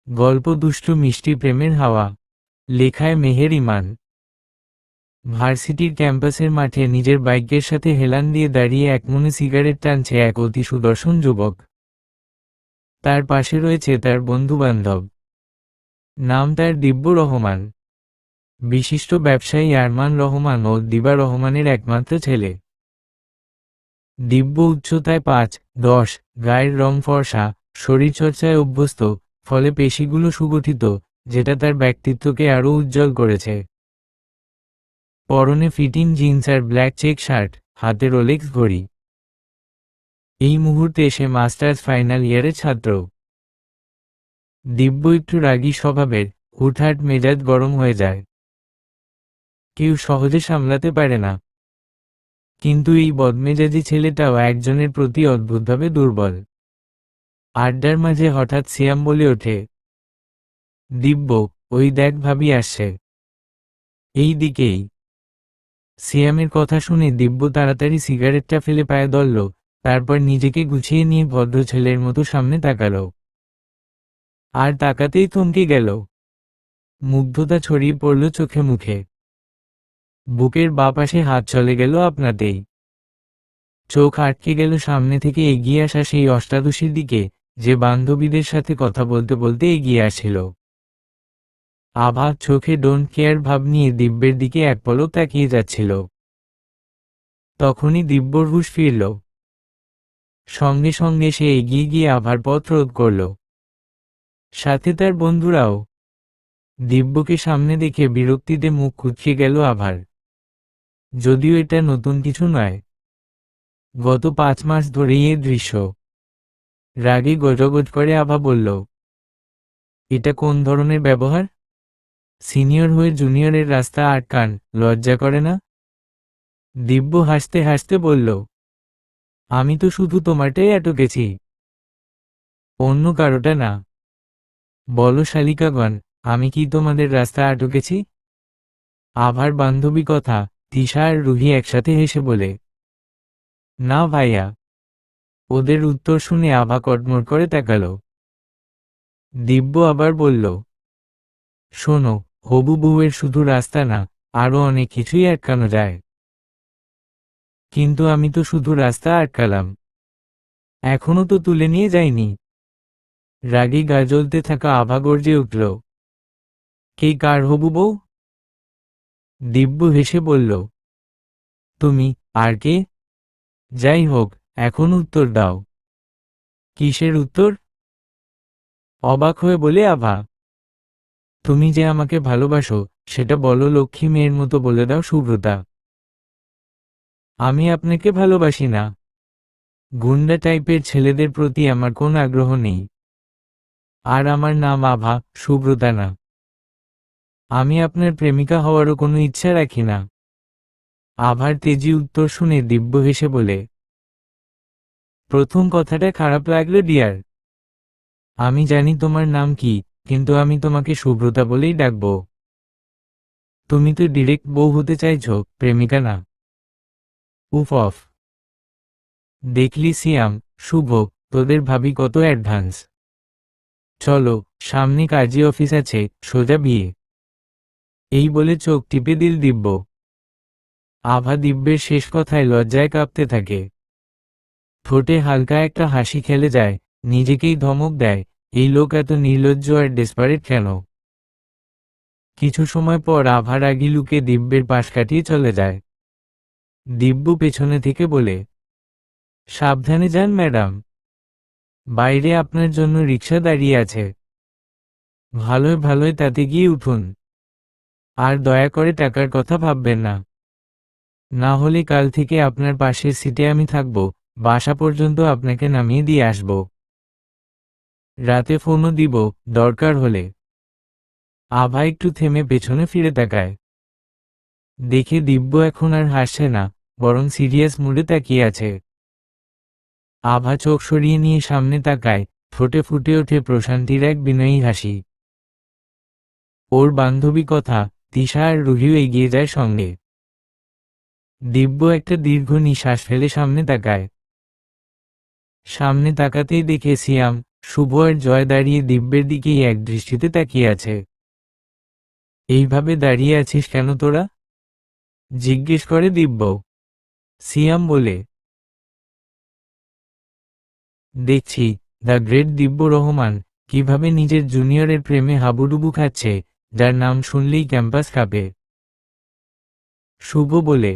গল্প দুষ্টু মিষ্টি প্রেমের হাওয়া। লেখায় মেহের ইমান। ভার্সিটির ক্যাম্পাসের মাঠে নিজের বাইকের সাথে হেলান দিয়ে দাঁড়িয়ে একমনে সিগারেট টানছে এক অতি সুদর্শন যুবক। তার পাশে রয়েছে তার বন্ধুবান্ধব। নাম তার দিব্য রহমান, বিশিষ্ট ব্যবসায়ী আরমান রহমান ও দিবা রহমানের একমাত্র ছেলে। দিব্য উচ্চতায় 5'10", গায়ের রং ফর্সা, শরীরচর্চায় অভ্যস্ত, ফলে পেশিগুলো সুগঠিত, যেটা তার ব্যক্তিত্বকে আরও উজ্জ্বল করেছে। পরনে ফিটিং জিন্স আর ব্ল্যাক চেক শার্ট, হাতে রোলেক্স ঘড়ি। এই মুহূর্তে সে মাস্টার্স ফাইনাল ইয়ারের ছাত্র। দিব্য একটু রাগী স্বভাবের, হুটহাট মেজাজ গরম হয়ে যায়। কেউ সহজে সামলাতে পারে না। কিন্তু এই বদমেজাজি ছেলেটাও একজনের প্রতি অদ্ভুতভাবে দুর্বল। আড্ডার মাঝে হঠাৎ সিয়াম বলে ওঠে, দিব্য, ওই দেখ ভাবি আসছে। এই দিকেই। সিয়ামের কথা শুনে দিব্য তাড়াতাড়ি সিগারেটটা ফেলে পায়ে ধরল, তারপর নিজেকে গুছিয়ে নিয়ে ভদ্র ছেলের মতো সামনে তাকালো। আর তাকাতেই থমকে গেল। মুগ্ধতা ছড়িয়ে পড়ল চোখে মুখে। বুকের বাঁ পাশে হাত চলে গেল আপনাতেই। চোখ আটকে গেল সামনে থেকে এগিয়ে আসা সেই অষ্টাদশীর দিকে, যে বান্ধবীদের সাথে কথা বলতে বলতে এগিয়ে আসছিল। আভা চোখে ডোন্ট কেয়ার ভাব নিয়ে দিব্যের দিকে এক পলক তাকিয়ে যাচ্ছিল। তখনই দিব্যর হুঁশ ফিরল। সঙ্গে সঙ্গে সে এগিয়ে গিয়ে আভার পথ রোধ করল। সাথে তার বন্ধুরাও। দিব্যকে সামনে দেখে বিরক্তিতে মুখ কুঁচকে গেল আভার। যদিও এটা নতুন কিছু নয়। গত 5 মাস ধরেই এ দৃশ্য। রাগে গজগজ করে আভা বলল, এটা কোন ধরনের ব্যবহার? সিনিয়র হয়ে জুনিয়রের রাস্তা আটকান, লজ্জা করে না? দিব্য হাসতে হাসতে বলল, আমি তো শুধু তোমারটাই আটকেছি, অন্য কারোটা না। বলো শালিকাগণ, আমি কি তোমাদের রাস্তা আটকেছি? আভার বান্ধবী কথা, তিশা আর রুহি একসাথে হেসে বলে, না ভাইয়া। ওদের উত্তর শুনে আভা কটমট করে তাকালো। দিব্য আবার বলল, শোনো, হবু বউয়ের শুধু রাস্তা না, আরও অনেক কিছুই আটকানো যায়। কিন্তু আমি তো শুধু রাস্তা আটকালাম, এখনো তো তুলে নিয়ে যাইনি। রাগে গা জ্বলতে থাকা আভা গর্জে উঠল, কে কার হবু বউ? দিব্য হেসে বলল, তুমি। আর কে? যাই হোক, এখন উত্তর দাও। কিসের উত্তর? অবাক হয়ে বলে আভা। তুমি যে আমাকে ভালোবাসো, সেটা বলো লক্ষ্মী মেয়ের মতো বলে দাও সুব্রতা। আমি আপনাকে ভালোবাসি না। গুন্ডা টাইপের ছেলেদের প্রতি আমার কোনো আগ্রহ নেই। আর আমার নাম আভা, সুব্রতা না। আমি আপনার প্রেমিকা হওয়ারও কোনো ইচ্ছা রাখি না। আভার তেজি উত্তর শুনে দিব্য হেসে বলে, প্রথম কথাটা খারাপ লাগলো ডিয়ার। আমি জানি তোমার নাম কি, কিন্তু আমি তোমাকে সুব্রতা বলেই ডাকব। তুমি তো ডিরেক্ট বউ হতে চাইছো, প্রেমিকা না। উফ অফ। দেখলি সিয়াম, শুভ, তোদের ভাবি কত অ্যাডভান্স। চলো, সামনে কাজী অফিস আছে, সোজা বিয়ে। এই বলে চোখ টিপে দিল দিব্য। আভা দিব্যের শেষ কথায় লজ্জায় কাঁপতে থাকে। ঠোঁটে হালকা একটা হাসি খেলে যায়, নিজেকেই ধমক দেয়, এই লোক এত নির্লজ্জ আর ডেসপারেট কেন? কিছু সময় পর আভা রাগী লুকে দিব্যের পাশ কাটিয়ে চলে যায়। দিব্য পেছনে থেকে বলে, সাবধানে যান ম্যাডাম। বাইরে আপনার জন্য রিক্সা দাঁড়িয়ে আছে। ভালোই ভালোই তাতে গিয়ে উঠুন। আর দয়া করে টাকার কথা ভাববেন না। না হলে কাল থেকে আপনার পাশের সিটে আমি থাকব, বাসা পর্যন্ত আপনাকে নামিয়ে দিয়ে আসব। রাতে ফোনও দিব, দরকার হলে। আভা একটু থেমে পেছনে ফিরে তাকায়। দেখে দিব্য এখন আর হাসছে না, বরং সিরিয়াস মুডে তাকিয়ে আছে। আভা চোখ সরিয়ে নিয়ে সামনে তাকায়, ঠোঁটে ফুটে ওঠে প্রশান্তির এক বিনয়ী হাসি। ওর বান্ধবী কথা, তিশা আর রুহিও এগিয়ে যায় সঙ্গে। দিব্য একটা দীর্ঘ নিঃশ্বাস ফেলে সামনে তাকায়। সামনে তাকাতেই দেখে সিয়াম, শুভ আর জয় দাঁড়িয়ে দিব্যের দিকেই এক দৃষ্টিতে তাকিয়ে আছে। এইভাবে দাঁড়িয়ে আছিস কেন তোরা? জিজ্ঞেস করে দিব্য। সিয়াম বলে, দেখছি দ্য গ্রেট দিব্য রহমান কিভাবে নিজের জুনিয়রের প্রেমে হাবুডুবু খাচ্ছে, যার নাম শুনলেই ক্যাম্পাস কাঁপে। শুভ বলে,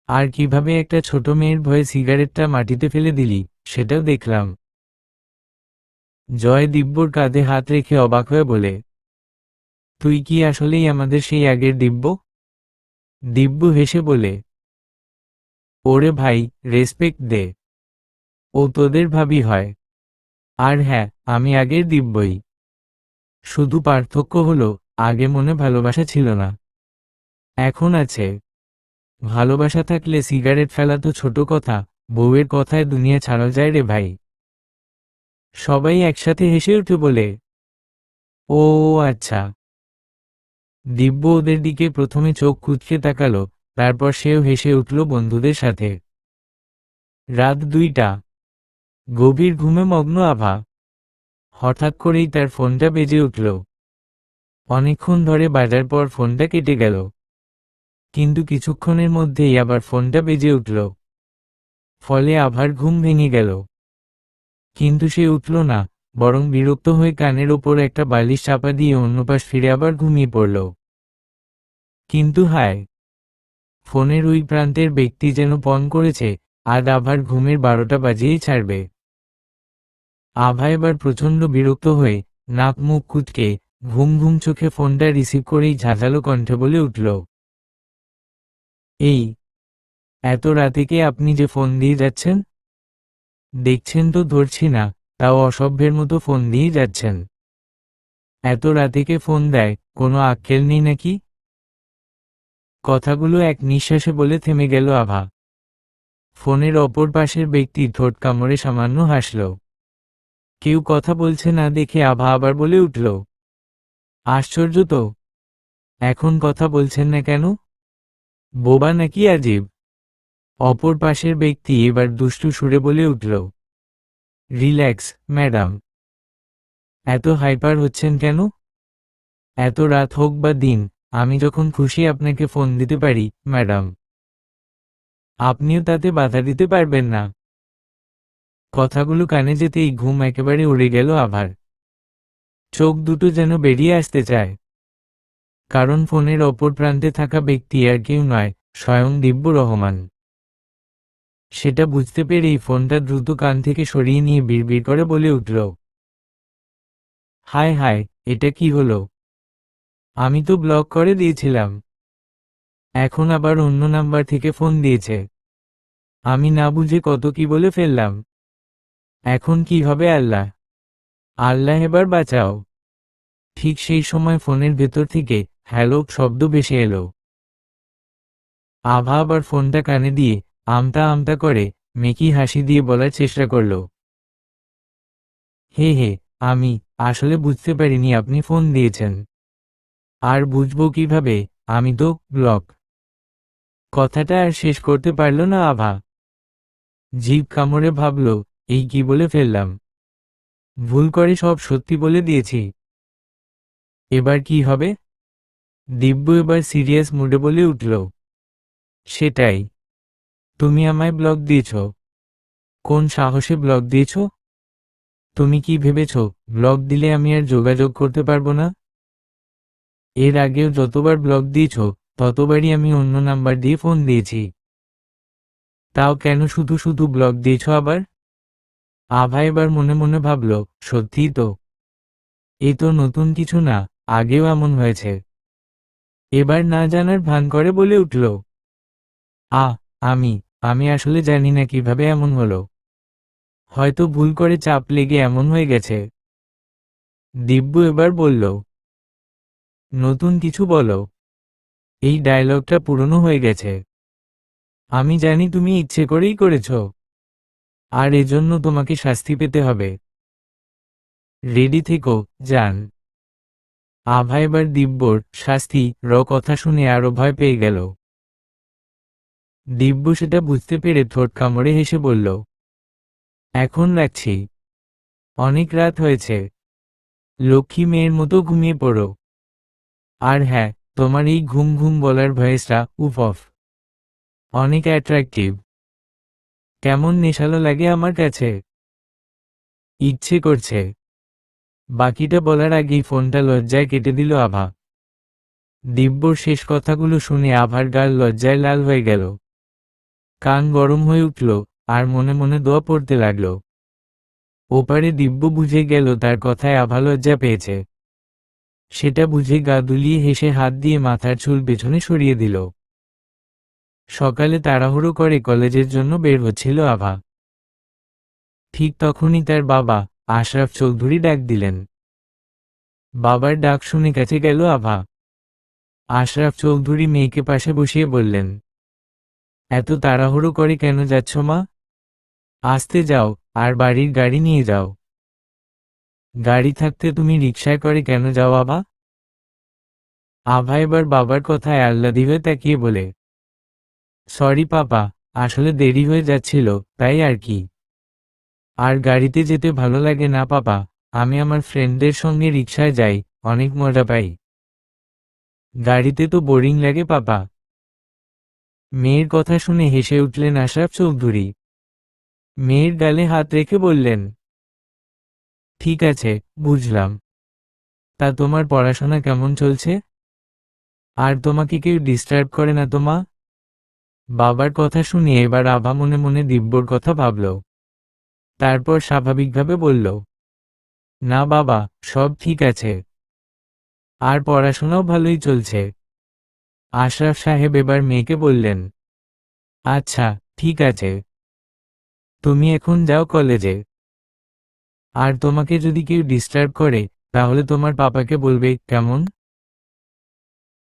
আর কিভাবে একটা ছোট মেয়ের ভয়ে সিগারেটটা মাটিতে ফেলে দিলি, সেটাও দেখলাম। জয় দিব্যর কাঁধে হাত রেখে অবাক হয়ে বলে, তুই কি আসলেই আমাদের সেই আগের দিব্য? দিব্য হেসে বলে, ওরে ভাই, রেসপেক্ট দে। ও তোদের ভাবি হয়। আর হ্যাঁ, আমি আগের দিব্যই। শুধু পার্থক্য হলো, আগে মনে ভালোবাসা ছিল না, এখন আছে। ভালোবাসা থাকলে সিগারেট ফেলা তো ছোট কথা, বউয়ের কথায় দুনিয়া ছাড়া যায় রে ভাই। সবাই একসাথে হেসে উঠে বলে, ও আচ্ছা। দিব্য ওদের দিকে প্রথমে চোখ কুঁচকে তাকালো, তারপর সেও হেসে উঠল বন্ধুদের সাথে। রাত 2টা। গভীর ঘুমে মগ্ন আভা। হঠাৎ করেই তার ফোনটা বেজে উঠল। অনেকক্ষণ ধরে বাজার পর ফোনটা কেটে গেল, কিন্তু কিছুক্ষণের মধ্যেই আবার ফোনটা বেজে উঠল। ফলে আভার ঘুম ভেঙে গেল। কিন্তু সে উঠল না, বরং বিরক্ত হয়ে কানের ওপর একটা বালিশ চাপা দিয়ে অন্য পাশ ফিরে আবার ঘুমিয়ে পড়ল। কিন্তু হায়, ফোনের ওই প্রান্তের ব্যক্তি যেন পণ করেছে, আজ আভার ঘুমের 12টা বাজিয়েই ছাড়বে। আভা এবার প্রচণ্ড বিরক্ত হয়ে নাক মুখ কুঁচকে ঘুম ঘুম চোখে ফোনটা রিসিভ করেই ঝাঁঝালো কণ্ঠে বলে উঠল, এই এত রাতে কে আপনি যে ফোন দিয়ে যাচ্ছেন? দেখছেন তো ধরছি না, তাও অসভ্যের মতো ফোন দিয়ে যাচ্ছেন। এত রাতে কে ফোন দেয়, কোনো আক্কেল নেই নাকি? কথাগুলো এক নিঃশ্বাসে বলে থেমে গেল আভা। ফোনের অপর পাশের ব্যক্তি ঠোঁট কামড়ে সামান্য হাসল। কেউ কথা বলছে না দেখে আভা আবার বলে উঠল, আশ্চর্য তো, এখন কথা বলছেন না কেন? বোবা নাকি আজীব? অপর পাশের ব্যক্তি এবার দুষ্টু সুরে বলে উঠল, রিল্যাক্স ম্যাডাম। এত হাইপার হচ্ছেন কেন? এত রাত হোক বা দিন, আমি যখন খুশি আপনাকে ফোন দিতে পারি ম্যাডাম। আপনিও তাতে বাধা দিতে পারবেন না। কথাগুলো কানে যেতেই ঘুম একেবারে উড়ে গেল আভার। চোখ দুটো যেন বেরিয়ে আসতে চায়। কারণ ফোনের অপর প্রান্তে থাকা ব্যক্তি আর কেউ নয়, স্বয়ং দিব্য রহমান। সেটা বুঝতে পেরেই ফোনটা দ্রুত কান থেকে সরিয়ে নিয়ে বিড়বিড় করে বলে উঠল, হায় হায়, এটা কি হলো? আমি তো ব্লক করে দিয়েছিলাম, এখন আবার অন্য নাম্বার থেকে ফোন দিয়েছে। আমি না বুঝে কত কি বলে ফেললাম। এখন কি হবে আল্লাহ? আল্লাহ এবার বাঁচাও। ঠিক সেই সময় ফোনের ভেতর থেকে হ্যালো শব্দ ভেসে এলো। আভা আবার ফোনটা কানে দিয়ে আমতা আমতা করে মেকি হাসি দিয়ে বলার চেষ্টা করল, হে হে, আমি আসলে বুঝতে পারিনি আপনি ফোন দিয়েছেন। আর বুঝবো কিভাবে, আমি তো ব্লক। কথাটা আর শেষ করতে পারল না আভা। জিভ কামড়ে ভাবল, এই কি বলে ফেললাম। ভুল করে সব সত্যি বলে দিয়েছি। এবার কি হবে? দিব্য এবার সিরিয়াস মুডে বলে উঠল, সেটাই। তুমি আমায় ব্লক দিয়েছ। কোন সাহসে ব্লক দিয়েছ? তুমি কি ভেবেছ ব্লক দিলে আমি আর যোগাযোগ করতে পারবো না? এর আগেও যতবার ব্লক দিয়েছ, ততবারই আমি অন্য নাম্বার দিয়ে ফোন দিয়েছি। তাও কেন শুধু শুধু ব্লক দিয়েছ আবার? আভা এবার মনে মনে ভাবল, সত্যিই তো। এ তো নতুন কিছু না, আগেও এমন হয়েছে। এবার না জানার ভান করে বলে উঠল, আ আমি আমি আসলে জানি না কিভাবে এমন হলো। হয়তো ভুল করে চাপ লেগে এমন হয়ে গেছে। দিব্য এবার বলল, নতুন কিছু বলো। এই ডায়লগটা পুরনো হয়ে গেছে। আমি জানি তুমি ইচ্ছে করেই করেছ, আর এজন্য তোমাকে শাস্তি পেতে হবে। রেডি থেকো, যান। আভা এবার দিব্যর শাস্তি কথা শুনে আরো ভয় পেয়ে গেল। দিব্য সেটা বুঝতে পেরে ঠোঁট কামড়ে হেসে বলল, এখন রাখছি। অনেক রাত হয়েছে, লক্ষ্মী মেয়ের মতো ঘুমিয়ে পড়ো। আর হ্যাঁ, তোমার এই ঘুম ঘুম বলার ভয়েসটা উফ অফ, অনেক অ্যাট্রাকটিভ। কেমন নেশালো লাগে আমার কাছে, ইচ্ছে করছে। বাকিটা বলার আগেই ফোনটা লজ্জায় কেটে দিল আভা। দিব্যর শেষ কথাগুলো শুনে আভার গাল লজ্জায় লাল হয়ে গেল, কান গরম হয়ে উঠল, আর মনে মনে দোয়া পড়তে লাগল। ওপারে দিব্য বুঝে গেল তার কথায় আভা লজ্জা পেয়েছে। সেটা বুঝে গা দুলিয়ে হেসে হাত দিয়ে মাথার চুল পেছনে সরিয়ে দিল। সকালে তাড়াহুড়ো করে কলেজের জন্য বের হচ্ছিল আভা। ঠিক তখনই তার বাবা আশরাফ চৌধুরী ডাক দিলেন। বাবার ডাক শুনে কাছে গেল আভা। আশরাফ চৌধুরী মেয়েকে পাশে বসিয়ে বললেন, এত তাড়াহুড়ো করে কেন যাচ্ছ মা? আস্তে যাও, আর বাড়ির গাড়ি নিয়ে যাও। গাড়ি থাকতে তুমি রিকশায় করে কেন যাও আভা? আভা এবার বাবার কথায় আহ্লাদি হয়ে তাকিয়ে বলে, সরি পাপা, আসলে দেরি হয়ে যাচ্ছিল, তাই আর কি। আর গাড়িতে যেতে ভালো লাগে না পাপা, আমি আমার ফ্রেন্ডদের সঙ্গে রিকশায় যাই, অনেক মজা পাই। গাড়িতে তো বোরিং লাগে পাপা। মেয়ের কথা শুনে হেসে উঠলেন আশরাফ চৌধুরী। মেয়ের গালে হাত রেখে বললেন, ঠিক আছে, বুঝলাম। তা তোমার পড়াশোনা কেমন চলছে? আর তোমাকে কেউ ডিস্টার্ব করে না তো মা? বাবার কথা শুনে এবার আভা মনে মনে দিব্যর কথা ভাবল। তারপর স্বাভাবিকভাবে বলল, না বাবা, সব ঠিক আছে। আর পড়াশোনাও ভালোই চলছে। আশরাফ সাহেব এবার মেয়েকে বললেন, আচ্ছা, ঠিক আছে। তুমি এখন যাও কলেজে। আর তোমাকে যদি কেউ ডিস্টার্ব করে, তাহলে তোমার পাপাকে বলবে, কেমন?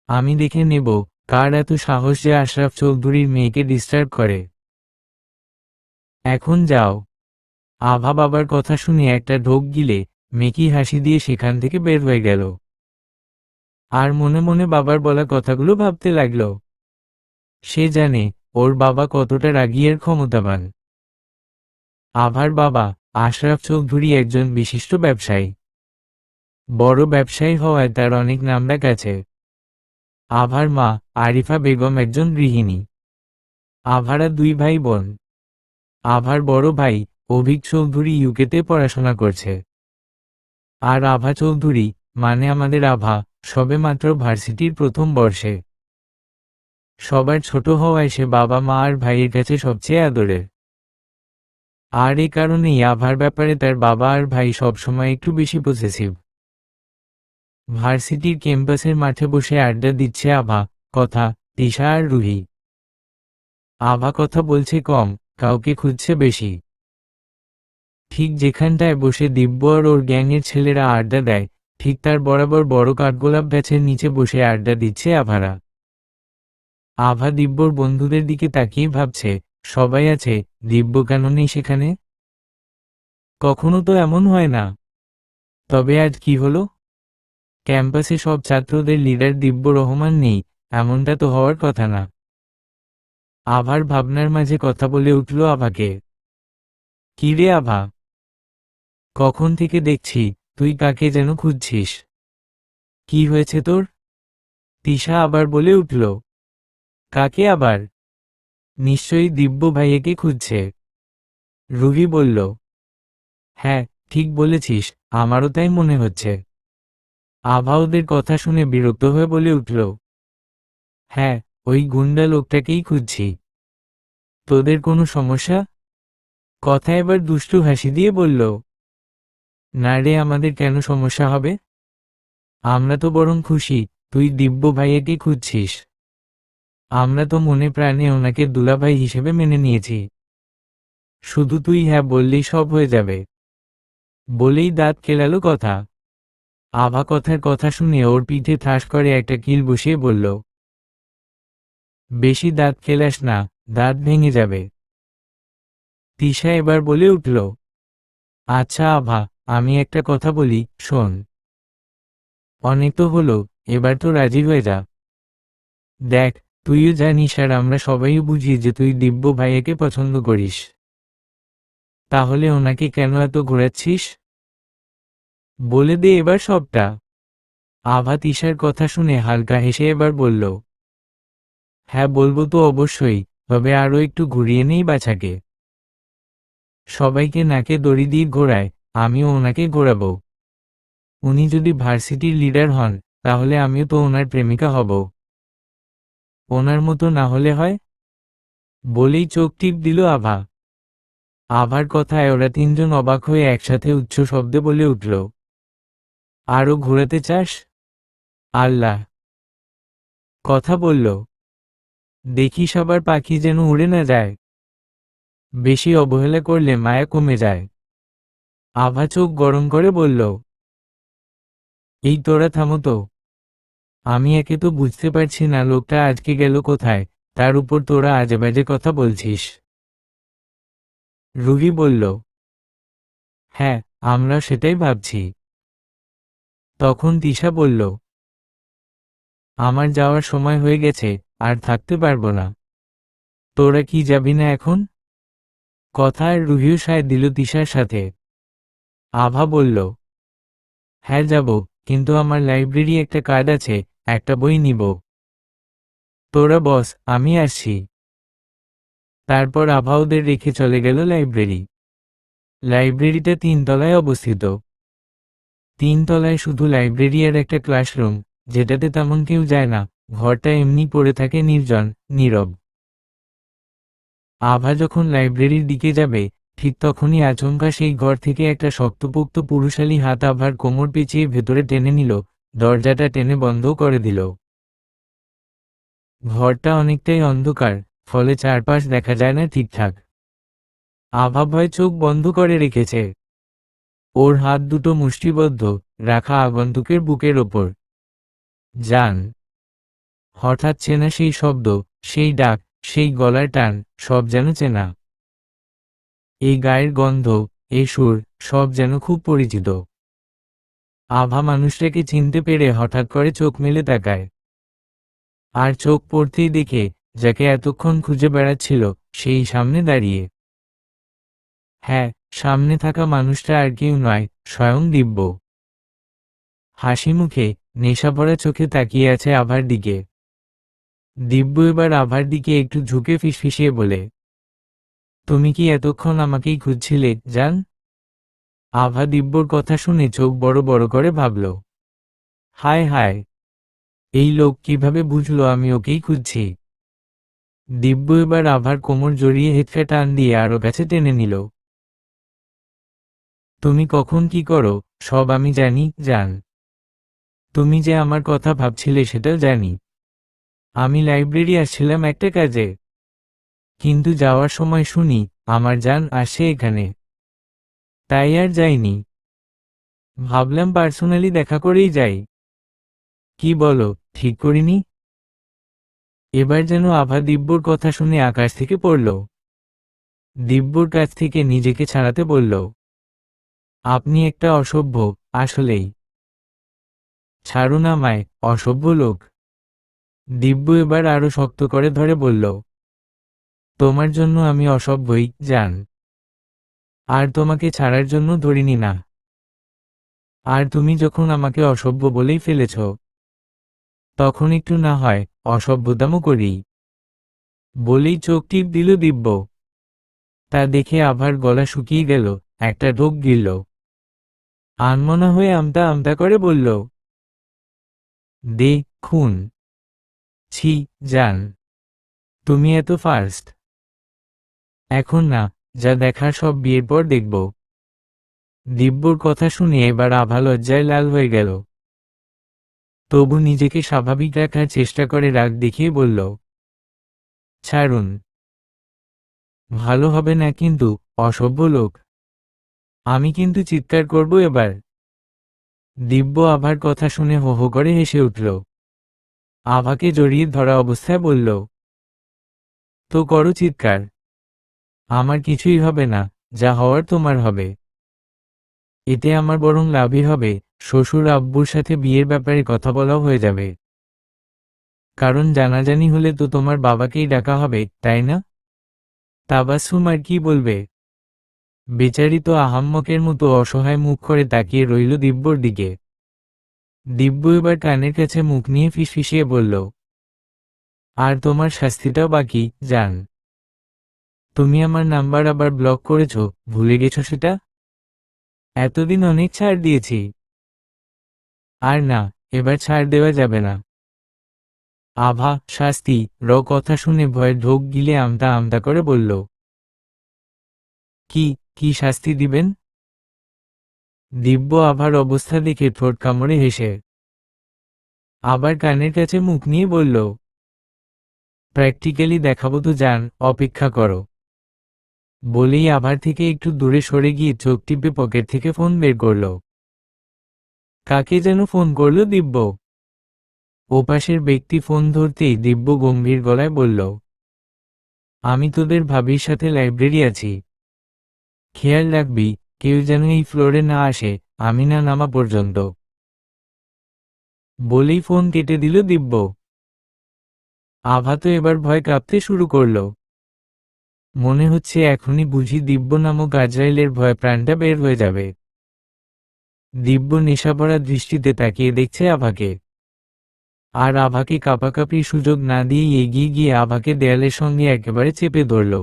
আমি দেখে নেব কার এত সাহস যে আশরাফ চৌধুরীর মেয়েকে ডিস্টার্ব করে। এখন যাও। আভা বাবার কথা শুনে একটা ঢোক গিলে মেকি হাসি দিয়ে সেখান থেকে বের হয়ে গেল। আর মনে মনে বাবার বলা কথাগুলো ভাবতে লাগল। সে জানে ওর বাবা কতটা রাগী আর ক্ষমতাবান। আভার বাবা আশরাফ চৌধুরী একজন বিশিষ্ট ব্যবসায়ী। বড় ব্যবসায়ী হওয়ায় তার অনেক নামডাক আছে। আভার মা আরিফা বেগম একজন গৃহিণী। আভারা দুই ভাই বোন। আভার বড় ভাই অভিক চৌধুরী ইউকেতে পড়াশোনা করছে। আর আভা চৌধুরী, মানে আমাদের আভা, সবেমাত্র ভার্সিটির প্রথম বর্ষে। সবার ছোট হওয়ায় সে বাবা মা আর ভাইয়ের কাছে সবচেয়ে আদরের। আর এই কারণেই আভার ব্যাপারে তার বাবা আর ভাই সবসময় একটু বেশি পসেসিভ। ভার্সিটির ক্যাম্পাসের মাঠে বসে আড্ডা দিচ্ছে আভা, কথা, তিশা আর রুহি। আভা কথা বলছে কম, কাউকে খুঁজছে বেশি। ঠিক যেখানটায় বসে দিব্য আর ওর গ্যাংয়ের ছেলেরা আড্ডা দেয়, ঠিক তার বরাবর বড় কাঠগোলাপ গাছের নিচে বসে আড্ডা দিচ্ছে আভারা। আভা দিব্যর বন্ধুদের দিকে তাকিয়ে ভাবছে, সবাই আছে, দিব্য কেন নেই সেখানে? কখনো তো এমন হয় না। তবে আজ কি হলো? ক্যাম্পাসে সব ছাত্রদের লিডার দিব্য রহমান নেই, এমনটা তো হওয়ার কথা না। আভার ভাবনার মাঝে কথা বলে উঠল আভাকে। কি রে আভা, কখন থেকে দেখছি তুই কাকে যেন খুঁজছিস। কি হয়েছে তোর? তিশা আবার বলে উঠল, কাকে আবার? নিশ্চয়ই দিব্য ভাইয়াকে খুঁজছে। রুহি বলল, হ্যাঁ, ঠিক বলেছিস, আমারও তাই মনে হচ্ছে। আভা ওদের কথা শুনে বিরক্ত হয়ে বলে উঠল, হ্যাঁ, ওই গুন্ডা লোকটাকেই খুঁজছি। তোদের কোনো সমস্যা? কথা এবার দুষ্টু হাসি দিয়ে বলল, না রে, আমাদের কেন সমস্যা হবে? আমরা তো বরং খুশি তুই দিব্য ভাইয়াকে খুঁজছিস। আমরা তো মনে প্রাণে ওনাকে দুলাভাই হিসেবে মেনে নিয়েছি। শুধু তুই হ্যাঁ বললেই সব হয়ে যাবে। বলেই দাঁত কেলালো কথা। আভা কথার কথা শুনে ওর পিঠে ঠাস করে একটা কিল বসিয়ে বলল, বেশি দাঁত কেলাস না, দাঁত ভেঙে যাবে। তিশা এবার বলে উঠল, আচ্ছা আভা, আমি একটা কথা বলি, শোন। অনেক তো হলো, এবার তো রাজি হয়ে যা। দেখ, তুইও জানিস আর আমরা সবাই বুঝি যে তুই দিব্য ভাইয়াকে পছন্দ করিস। তাহলে ওনাকে কেন এত ঘোরাচ্ছিস? বলে দে এবার সবটা। আভা তিশার কথা শুনে হালকা হেসে এবার বলল, হ্যাঁ বলবো তো অবশ্যই, তবে আরও একটু ঘুরিয়ে নেই বাছাকে। সবাইকে নাকে দড়ি দিয়ে ঘোরায়, আমিও ওনাকে ঘোরাবো। উনি যদি ভার্সিটির লিডার হন, তাহলে আমিও তো ওনার প্রেমিকা হব। ওনার মতো না হলে হয়? বলেই চোখ টিপ দিল আভা। আভার কথায় ওরা তিনজন অবাক হয়ে একসাথে উচ্চ শব্দে বলে উঠল, আরও ঘোরাতে চাস? আল্লাহ! কথা বলল, দেখিস আবার পাখি যেন উড়ে না যায়। বেশি অবহেলা করলে মায়া কমে যায়। আভা চোখ গরম করে বলল, এই তোরা থামো তো। আমি একে তো বুঝতে পারছি না লোকটা আজকে গেল কোথায়, তার উপর তোরা আজেবাজে কথা বলছিস। রুহি বলল, হ্যাঁ, আমরা সেটাই ভাবছি। তখন তিশা বলল, আমার যাওয়ার সময় হয়ে গেছে, আর থাকতে পারবো না। তোরা কি যাবি না এখন? কথা আর রুহিও সায় দিল তিশার সাথে। আভা বলল, হ্যাঁ যাব, কিন্তু আমার লাইব্রেরি একটা কাজ আছে, একটা বই নিব। তোরা বস, আমি আসছি। তারপর আভা ওদের রেখে চলে গেল লাইব্রেরি। লাইব্রেরিটা 3 তলায় অবস্থিত। 3 তলায় শুধু লাইব্রেরি আর একটা ক্লাসরুম, যেটাতে তেমন কেউ যায় না। ঘরটা এমনি পড়ে থাকে নির্জন, নীরব। আভা যখন লাইব্রেরির দিকে যাবে, ঠিক তখনই আচমকা সেই ঘর থেকে একটা শক্তপোক্ত পুরুষালী হাত আভার কোমর পেঁচিয়ে ভেতরে টেনে নিল, দরজাটা টেনে বন্ধও করে দিল। ঘরটা অনেকটাই অন্ধকার, ফলে চারপাশ দেখা যায় না ঠিকঠাক। আভা ভয়ে চোখ বন্ধ করে রেখেছে। ওর হাত দুটো মুষ্টিবদ্ধ রাখা আগন্তুকের বুকের ওপর। জান। হঠাৎ চেনা সেই শব্দ, সেই ডাক, সেই গলার টান, সব যেন চেনা। এই গায়ের গন্ধ, এই সুর, সব যেন খুব পরিচিত। আভা মানুষটাকে চিনতে পেরে হঠাৎ করে চোখ মেলে তাকায়। আর চোখ পড়তেই দেখে, যাকে এতক্ষণ খুঁজে বেড়াচ্ছিল, সেই সামনে দাঁড়িয়ে। হ্যাঁ, সামনে থাকা মানুষটা আর কেউ নয়, স্বয়ং দিব্য। হাসি মুখে, নেশাভরা চোখে তাকিয়ে আছে আভার দিকে। দিব্য এবার আভার দিকে একটু ঝুঁকে ফিসফিসিয়ে বলে, তুমি কি এতক্ষণ আমাকেই খুঁজছিলে জান? আভা দিব্যর কথা শুনে চোখ বড় বড় করে ভাবল, হায় হায়, এই লোক কিভাবে বুঝলো আমি ওকেই খুঁজছি। দিব্য এবার আভার কোমর জড়িয়ে হেঁচড়ে টান দিয়ে আরো কাছে টেনে নিল। তুমি কখন কি করো, সব আমি জানি জান। তুমি যে আমার কথা ভাবছিলে সেটাও জানি। আমি লাইব্রেরি আসছিলাম একটা কাজে, কিন্তু যাওয়ার সময় শুনি আমার জান আসে এখানে, তাই আর যাইনি। ভাবলাম পার্সোনালি দেখা করেই যাই। কি বলো, ঠিক করিনি? এবার যেন আভা দিব্যর কথা শুনে আকাশ থেকে পড়ল। দিব্যর কাছ থেকে নিজেকে ছাড়াতে বলল, আপনি একটা অসভ্য, আসলেই। ছাড়ুন আমায়, অসভ্য লোক। দিব্য এবার আরো শক্ত করে ধরে বলল, তোমার জন্য আমি অসভ্যই জান। আর তোমাকে ছাড়ার জন্য ধরিনি না। আর তুমি যখন আমাকে অসভ্য বলেই ফেলেছ, তখন একটু না হয় অসভ্যতামও করি। বলেই চোখ টিপ দিল দিব্য। তা দেখে আভার গলা শুকিয়ে গেল, একটা ঢোক গিলল। আনমনা হয়ে আমতা আমতা করে বলল, খুন। ছি, জান। তুমি এত ফার্স্ট। এখন না, যা দেখার সব বিয়ের পর দেখব। দিব্যর কথা শুনে এবার আভা লজ্জায় লাল হয়ে গেল। তবু নিজেকে স্বাভাবিক রাখার চেষ্টা করে রাগ দেখিয়ে বলল, ছাড়ুন। ভালো হবে না কিন্তু, অসভ্য লোক। আমি কিন্তু চিৎকার করব এবার। দিব্য আভার কথা শুনে হো হো করে হেসে উঠল। আভাকে জড়িয়ে ধরা অবস্থায় বলল, তো করো চিৎকার। আমার কিছুই হবে না, যা হওয়ার তোমার হবে। এতে আমার বরং লাভই হবে, শ্বশুর আব্বুর সাথে বিয়ের ব্যাপারে কথা বলাও হয়ে যাবে। কারণ জানাজানি হলে তো তোমার বাবাকেই ডাকা হবে, তাই না? তাবাসসুম আর কি বলবে? বেচারি তো আহাম্মকের মতো অসহায় মুখ করে তাকিয়ে রইল দিব্যর দিকে। দিব্য এবার কানের কাছে মুখ নিয়ে ফিসফিসিয়ে বলল, আর তোমার শাস্তিটাও বাকি, জান। তুমি আমার নাম্বার আবার ব্লক করেছ, ভুলে গেছো সেটা? এতদিন অনেক ছাড় দিয়েছি। আর না, এবার ছাড় দেওয়া যাবে না। আভা, শাস্তি, কথা শুনে ভয়ে ঢোক গিলে আমতা আমতা করে বলল, কি কি শাস্তি দিবেন? দিব্য আভার অবস্থা দেখে ঠোঁট কামড়ে হেসে আবার কানের কাছে মুখ নিয়ে বলল, প্র্যাকটিক্যালি দেখাবো তো, জান, অপেক্ষা করো। বলেই আভার থেকে একটু দূরে সরে গিয়ে চোখ টিপে পকেট থেকে ফোন বের করল। কাকে যেন ফোন করল দিব্য। ওপাশের ব্যক্তি ফোন ধরতেই দিব্য গম্ভীর গলায় বলল, আমি তোদের ভাবির সাথে লাইব্রেরি আছি। খেয়াল রাখবি, কেউ যেন এই ফ্লোরে না আসে, আমি না নামা পর্যন্ত। বলেই ফোন কেটে দিল দিব্য। আভা তো এবার ভয় কাঁপতে শুরু করল। মনে হচ্ছে এখনই বুঝি দিব্য নামক আজরাইলের ভয় প্রাণটা বের হয়ে যাবে। দিব্য নেশাভরা দৃষ্টিতে তাকিয়ে দেখছে আভাকে। আর আভাকে কাঁপাকাঁপির সুযোগ না দিয়েই এগিয়ে গিয়ে আভাকে দেয়ালের সঙ্গে একেবারে চেপে ধরল।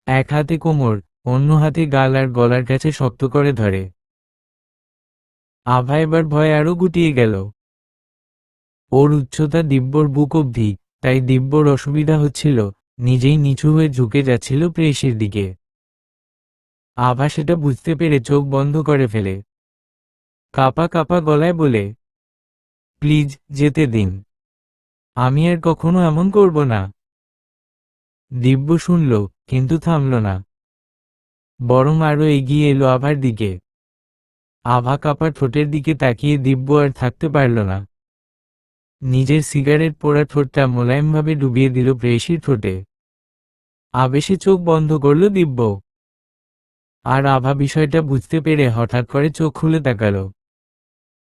এক হাতে কোমর, অন্য হাতে গাল আর গলার কাছে শক্ত করে ধরে। আভা এবার ভয়ে আরো গুটিয়ে গেল। ওর উচ্চতা দিব্যর বুক অবধি, তাই দিব্যর অসুবিধা হচ্ছিল, নিজেই নিচু হয়ে ঝুঁকে যাচ্ছিল প্রেয়সীর দিকে। আভা সেটা বুঝতে পেরে চোখ বন্ধ করে ফেলে। কাঁপা কাঁপা গলায় বলে, প্লিজ, যেতে দিন। আমি আর কখনো এমন করব না। দিব্য শুনল, কিন্তু থামল না, বরং আরো এগিয়ে এলো আভার দিকে। আভা কাঁপা ঠোঁটের দিকে তাকিয়ে দিব্য আর থাকতে পারল না। নিজের সিগারেট পোড়া ঠোঁটটা মোলায়েমভাবে ডুবিয়ে দিল প্রেয়সীর ঠোঁটে। আবেশে চোখ বন্ধ করল দিব্য। আর আভা বিষয়টা বুঝতে পেরে হঠাৎ করে চোখ খুলে তাকাল।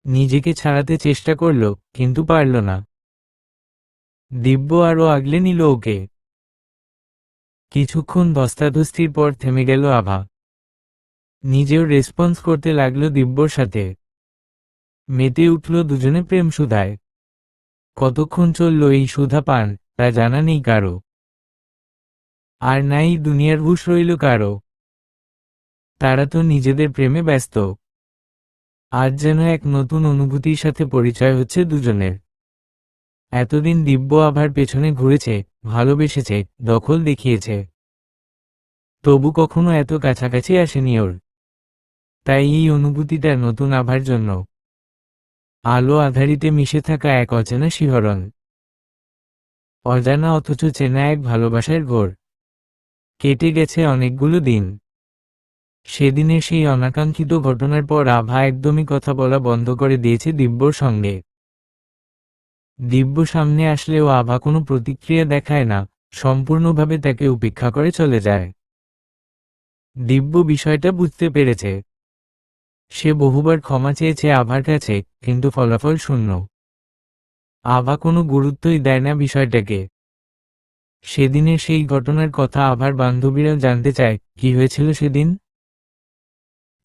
নিজেকে ছাড়াতে চেষ্টা করল, কিন্তু পারল না। দিব্য আরো আগলে নিল ওকে। কিছুক্ষণ ধস্তাধস্তির পর থেমে গেল আভা। নিজেও রেসপন্স করতে লাগলো দিব্যর সাথে। মেতে উঠল দুজনে প্রেম সুধায়। কতক্ষণ চলল এই সুধা পান, তা জানা নেই কারো। আর নাই দুনিয়ার হুঁশ রইল কারো। তারা তো নিজেদের প্রেমে ব্যস্ত। আজ যেন এক নতুন অনুভূতির সাথে পরিচয় হচ্ছে দুজনের। এতদিন দিব্য আভার পেছনে ঘুরেছে, ভালোবেসেছে, দখল দেখিয়েছে, তবু কখনো এত কাছাকাছি আসেনি ওর। তাই এই অনুভূতিটা নতুন আভার জন্য। আলো আধারিতে মিশে থাকা এক অচেনা শিহরণ। অজানা অথচ চেনা এক ভালোবাসার ঘোর। কেটে গেছে অনেকগুলো দিন। সেদিনের সেই অনাকাঙ্ক্ষিত ঘটনার পর আভা একদমই কথা বলা বন্ধ করে দিয়েছে দিব্যর সঙ্গে। দিব্য সামনে আসলেও আভা কোনো প্রতিক্রিয়া দেখায় না, সম্পূর্ণভাবে তাকে উপেক্ষা করে চলে যায়। দিব্য বিষয়টা বুঝতে পেরেছে। সে বহুবার ক্ষমা চেয়েছে আভার কাছে, কিন্তু ফলাফল শূন্য। আভা কোনো গুরুত্বই দেয় না বিষয়টাকে। সেদিনের সেই ঘটনার কথা আভার বান্ধবীরাও জানতে চায়, কি হয়েছিল সেদিন।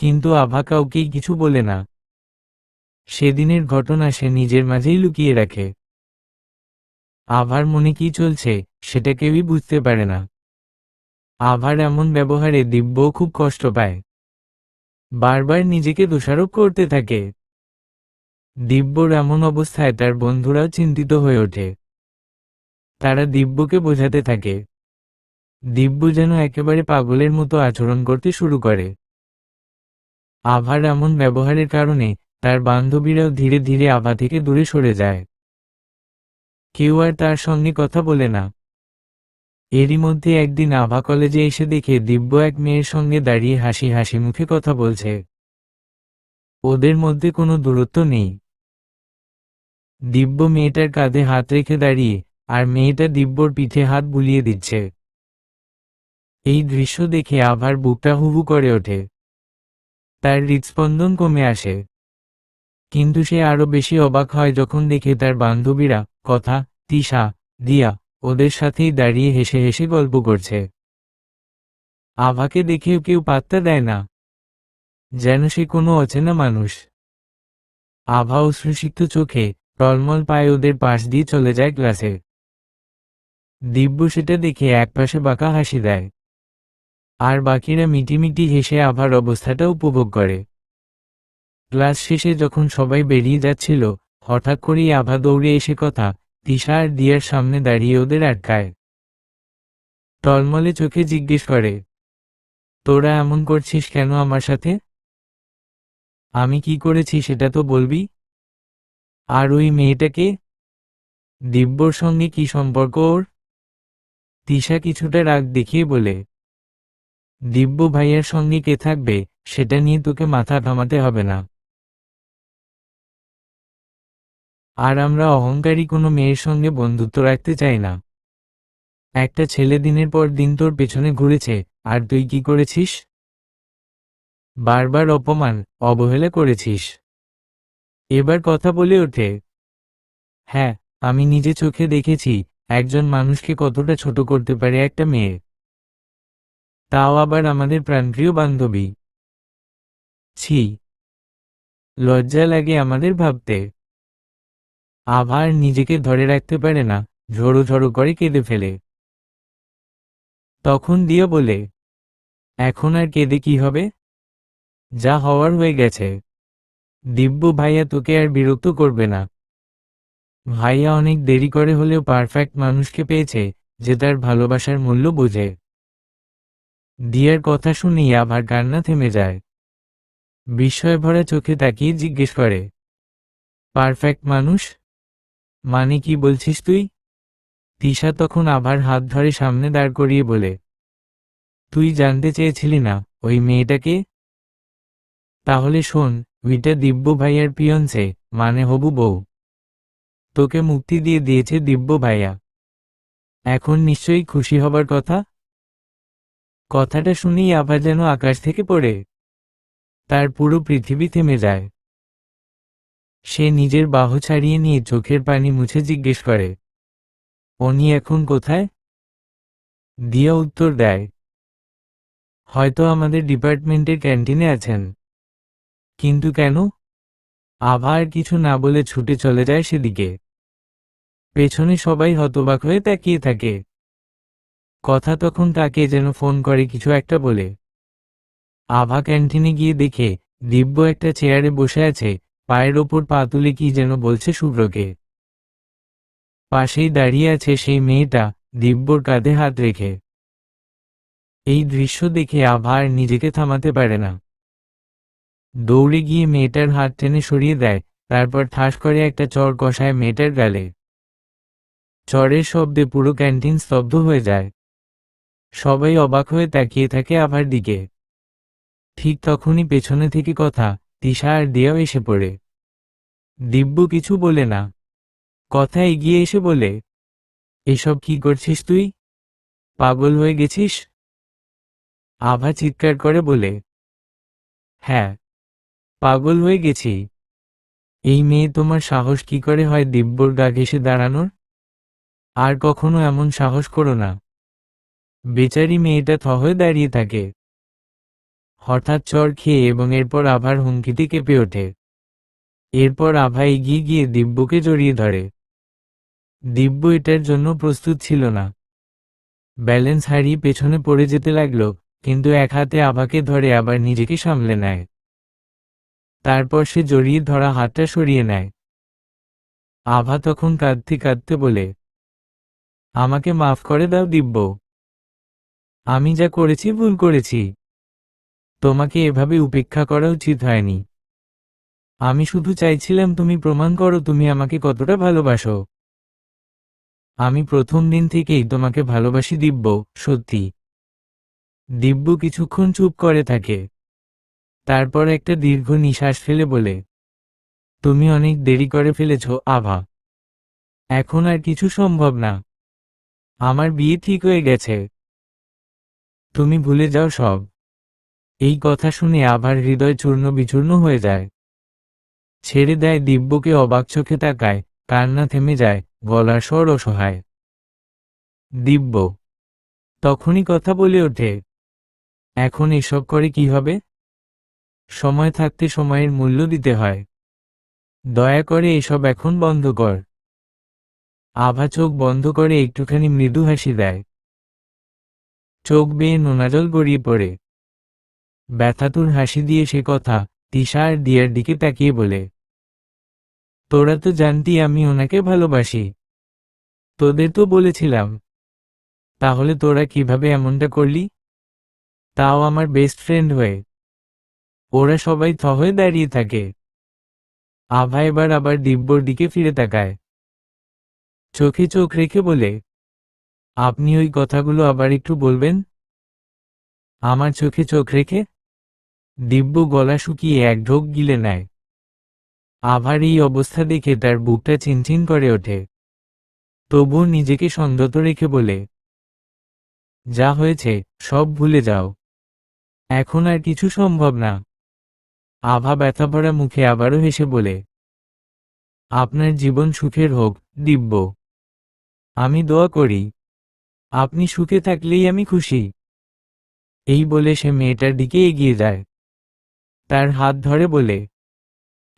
কিন্তু আভা কাউকেই কিছু বলে না। সেদিনের ঘটনা সে নিজের মাঝেই লুকিয়ে রাখে। আভার মনে কি চলছে, সেটা কেউই বুঝতে পারে না। আভার এমন ব্যবহারে দিব্যও খুব কষ্ট পায়। বারবার নিজেকে দোষারোপ করতে থাকে। দিব্যর এমন অবস্থায় তার বন্ধুরাও চিন্তিত হয়ে ওঠে। তারা দিব্যকে বোঝাতে থাকে। দিব্য যেন একেবারে পাগলের মতো আচরণ করতে শুরু করে। আভার এমন ব্যবহারের কারণে তার বান্ধবীরাও ধীরে ধীরে আভা থেকে দূরে সরে যায়। কেউ আর তার সঙ্গে কথা বলে না। এরই মধ্যে একদিন আভা কলেজে এসে দেখে দিব্য এক মেয়ের সঙ্গে দাঁড়িয়ে হাসি হাসি মুখে কথা বলছে। ওদের মধ্যে কোনো দূরত্ব নেই। দিব্য মেয়েটার কাঁধে হাত রেখে দাঁড়িয়ে, আর মেয়েটা দিব্যর পিঠে হাত বুলিয়ে দিচ্ছে। এই দৃশ্য দেখে আভার বুকটা হুহু করে ওঠে। তার হৃৎস্পন্দন কমে আসে। কিন্তু সে আরো বেশি অবাক হয় যখন দেখে তার বান্ধবীরা, কথা, তিশা, দিয়া, ওদের সাথেই দাঁড়িয়ে হেসে হেসে গল্প করছে। আভাকে দেখেও কেউ পাত্তা দেয় না, যেন সে কোনো অচেনা মানুষ। আভা অশ্রুসিক্ত চোখে টলমল পায়ে ওদের পাশ দিয়ে চলে যায় ক্লাসে। দিব্য সেটা দেখে একপাশে বাঁকা হাসি দেয়, আর বাকিরা মিটিমিটি হেসে আভার অবস্থাটা উপভোগ করে। ক্লাস শেষে যখন সবাই বেরিয়ে যাচ্ছিল, হঠাৎ করেই আভা দৌড়ে এসে কথা তিশা আর দিয়ার সামনে দাঁড়িয়ে ওদের আটকায়। টলমলে চোখে জিজ্ঞেস করে, তোরা এমন করছিস কেন আমার সাথে? আমি কি করেছি সেটা তো বলবি। আর ওই মেয়েটাকে, দিব্যর সঙ্গে কি সম্পর্ক ওর? তিশা কিছুটা রাগ দেখিয়ে বলে, দিব্য ভাইয়ার সঙ্গে কে থাকবে সেটা নিয়ে তোকে মাথা ঘামাতে হবে না। আর আমরা অহংকারী কোনো মেয়ের সঙ্গে বন্ধুত্ব রাখতে চাই না। একটা ছেলে দিনের পর দিন তোর পেছনে ঘুরেছে, আর তুই কি করেছিস? বারবার অপমান, অবহেলা করেছিস। এবার কথা বলে ওঠে, হ্যাঁ, আমি নিজে চোখে দেখেছি একজন মানুষকে কতটা ছোট করতে পারে একটা মেয়ে, তাও আবার আমাদের প্রাণপ্রিয় বান্ধবী। ছি, লজ্জা লাগে আমাদের ভাবতে। আভা আর নিজেকে ধরে রাখতে পারে না, ঝড়ো ঝড়ো করে কেঁদে ফেলে। তখন দিয়া বলে, এখন আর কেঁদে কি হবে? যা হওয়ার হয়ে গেছে। দিব্য ভাইয়া তোকে আর বিরক্ত করবে না। ভাইয়া অনেক দেরি করে হলেও পারফেক্ট মানুষকে পেয়েছে, যে তার ভালোবাসার মূল্য বোঝে। দিয়ার কথা শুনেই আবার কান্না থেমে যায়। বিস্ময় ভরা চোখে তাকিয়ে জিজ্ঞেস করে, পারফেক্ট মানুষ মানে কি বলছিস তুই? তিশা তখন আবার হাত ধরে সামনে দাঁড় করিয়ে বলে, তুই জানতে চেয়েছিলি না ওই মেয়েটাকে? তাহলে শোন, ওইটা দিব্য ভাইয়ার পিয়ন্সে, মানে হবু বউ। তোকে মুক্তি দিয়ে দিয়েছে দিব্য ভাইয়া। এখন নিশ্চয়ই খুশি হবার কথা। কথাটা শুনেই আবার যেন আকাশ থেকে পড়ে তার পুরো পৃথিবী থেমে যায়। সে নিজের বাহু ছাড়িয়ে নিয়ে চোখের পানি মুছে জিজ্ঞেস করে, উনি এখন কোথায়? দিয়া উত্তর দেয়, হয়তো আমাদের ডিপার্টমেন্টের ক্যান্টিনে আছেন। কিন্তু কেন? আভা আর কিছু না বলে ছুটে চলে যায় সেদিকে। পেছনে সবাই হতবাক হয়ে তাকিয়ে থাকে। কথা তখন তাকে যেন ফোন করে কিছু একটা বলে। আভা ক্যান্টিনে গিয়ে দেখে দিব্য একটা চেয়ারে বসে আছে, পায়ের ওপর পা তুলে কি যেন বলছে শুভ্রকে। পাশেই দাঁড়িয়ে আছে সেই মেয়েটা, দিব্যর কাঁধে হাত রেখে। এই দৃশ্য দেখে আভা আর নিজেকে থামাতে পারে না। দৌড়ে গিয়ে মেয়েটার হাত টেনে সরিয়ে দেয়, তারপর ঠাস করে একটা চড় কষায় মেয়েটার গালে। চড়ের শব্দে পুরো ক্যান্টিন স্তব্ধ হয়ে যায়। সবাই অবাক হয়ে তাকিয়ে থাকে আভার দিকে। ঠিক তখনই পেছনে থেকে কথা তিশা আর দিয়াও এসে পড়ে। দিব্য কিছু বলে না, কথা এগিয়ে এসে বলে, এসব কি করছিস তুই? পাগল হয়ে গেছিস? আভা চিৎকার করে বলে, হ্যাঁ, পাগল হয়ে গেছি। এই মেয়ে তোমার সাহস কি করে হয় দিব্যর গা ঘেঁষে দাঁড়ানোর? আর কখনো এমন সাহস করো না। বেচারি মেয়েটা থ হয়ে দাঁড়িয়ে থাকে। হঠাৎ চড় খেয়ে এবং এরপর আভার হুমকিতে কেঁপে ওঠে। এরপর আভা এগিয়ে গিয়ে দিব্যকে জড়িয়ে ধরে। দিব্য এটার জন্য প্রস্তুত ছিল না। ব্যালেন্স হারিয়ে পেছনে পড়ে যেতে লাগলো, কিন্তু এক হাতে আভাকে ধরে আবার নিজেকে সামলে নেয়। তারপর সে জড়িয়ে ধরা হাতটা সরিয়ে নেয়। আভা তখন কাঁদতে কাঁদতে বলে, আমাকে মাফ করে দাও দিব্য। আমি যা করেছি ভুল করেছি। তোমাকে এভাবে উপেক্ষা করা উচিত হয়নি। আমি শুধু চাইছিলাম তুমি প্রমাণ করো তুমি আমাকে কতটা ভালোবাসো। আমি প্রথম দিন থেকেই তোমাকে ভালোবাসি দিব্য, সত্যি। দিব্য কিছুক্ষণ চুপ করে থাকে। তারপর একটা দীর্ঘ নিঃশ্বাস ফেলে বলে, তুমি অনেক দেরি করে ফেলেছ আভা। এখন আর কিছু সম্ভব না। আমার বিয়ে ঠিক হয়ে গেছে। তুমি ভুলে যাও সব। এই কথা শুনে আভার হৃদয় চূর্ণ বিচূর্ণ হয়ে যায়। ছেড়ে দেয় দিব্যকে, অবাক চোখে তাকায়, কান্না থেমে যায়, গলার স্বর অসহায়। দিব্য তখনই কথা বলে ওঠে, এখন এসব করে কি হবে? সময় থাকতে সময়ের মূল্য দিতে হয়। দয়া করে এসব এখন বন্ধ কর। আভা চোখ বন্ধ করে একটুখানি মৃদু হাসি দেয়। চোখ বেয়ে নোনাজল গড়িয়ে পড়ে। ব্যথাতুর হাসি দিয়ে সে কথা তিশা আর দিয়ার দিকে তাকিয়ে বলে, তোরা তো জানতি আমি ওনাকে ভালোবাসি। তোদের তো বলেছিলাম। তাহলে তোরা কিভাবে এমনটা করলি? তাও আমার বেস্ট ফ্রেন্ড হয়ে। ওরা সবাই থ হয়ে দাঁড়িয়ে থাকে। আভা এবার আবার দিব্যর দিকে ফিরে তাকায়। চোখে চোখ রেখে বলে, আপনি ওই কথাগুলো আবার একটু বলবেন? আমার চোখে চোখ রেখে? দিব্য গলা শুকিয়ে এক ঢোক গিলে নেয়। আভার এই অবস্থা দেখে তার বুকটা চিনচিন করে ওঠে। তবুও নিজেকে সংযত রেখে বলে, যা হয়েছে সব ভুলে যাও। এখন আর কিছু সম্ভব না। আভা ব্যথাভরা মুখে আবারও হেসে বলে, আপনার জীবন সুখের হোক দিব্য। আমি দোয়া করি। আপনি সুখে থাকলেই আমি খুশি। এই বলে সে মেয়েটার দিকে এগিয়ে যায়। তার হাত ধরে বলে,